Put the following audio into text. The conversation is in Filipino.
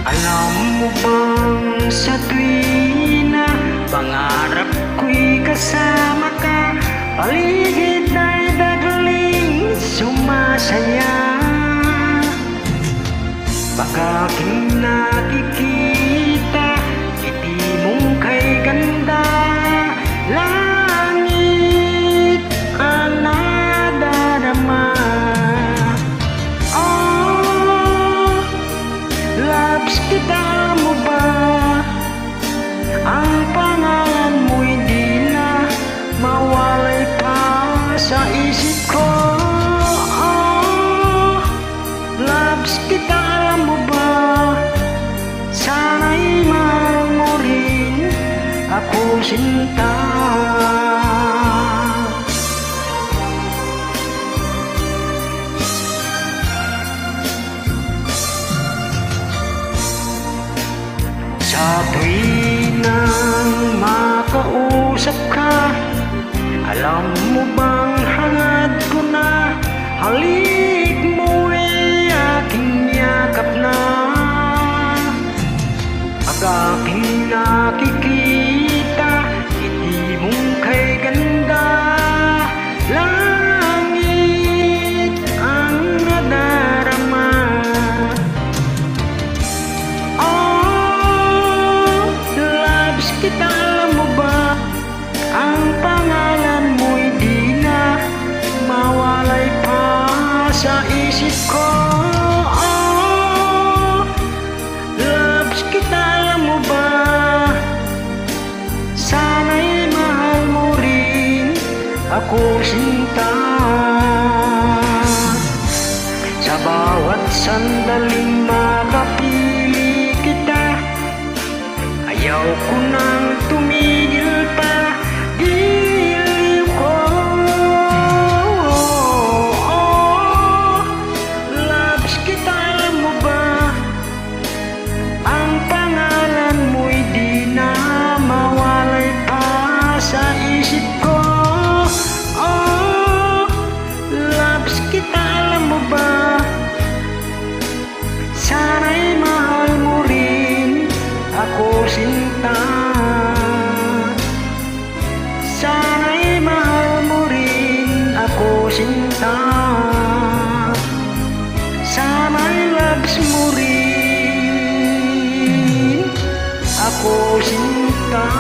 Alam mo bang sa tuwina pangarap ko'y kasama ka, paligid ay dagaling sumasaya. Baka aking nakikita, ngiti mong kay ganda, langit ang nadarama. Oh, loves kita mo ba? Ang pangalan mo'y di na mawalay pa sa isip ko. Oh, loves kita mo ba? Sana'y mahal mo rin ako, sinta. Sa tuwinang makausap ka, alam mo bang hangad ko na, halik mo ay aking yakap na. Pag aking nakikita, ngiti mong kay ganda, langit ang nadarama. Oh, loves kita mo ba? Ang pangalan mo'y di na mawalay pa sa isip ko. Oh, loves kita mo ba? Sana'y mahal mo rin ako, sinta. Sa bawat sandaling makapili kita, ayaw ko nang tumigil pa. Diliw ko, oh, loves kita mo ba? Ang pangalan mo'y di na mawalay pa sa isip ko. Oh, loves kita mo ba? Sana'y mahal mo rin ako, sinta. Sana'y mahal mo rin ako, sinta. Sana'y loves mo rin ako, sinta.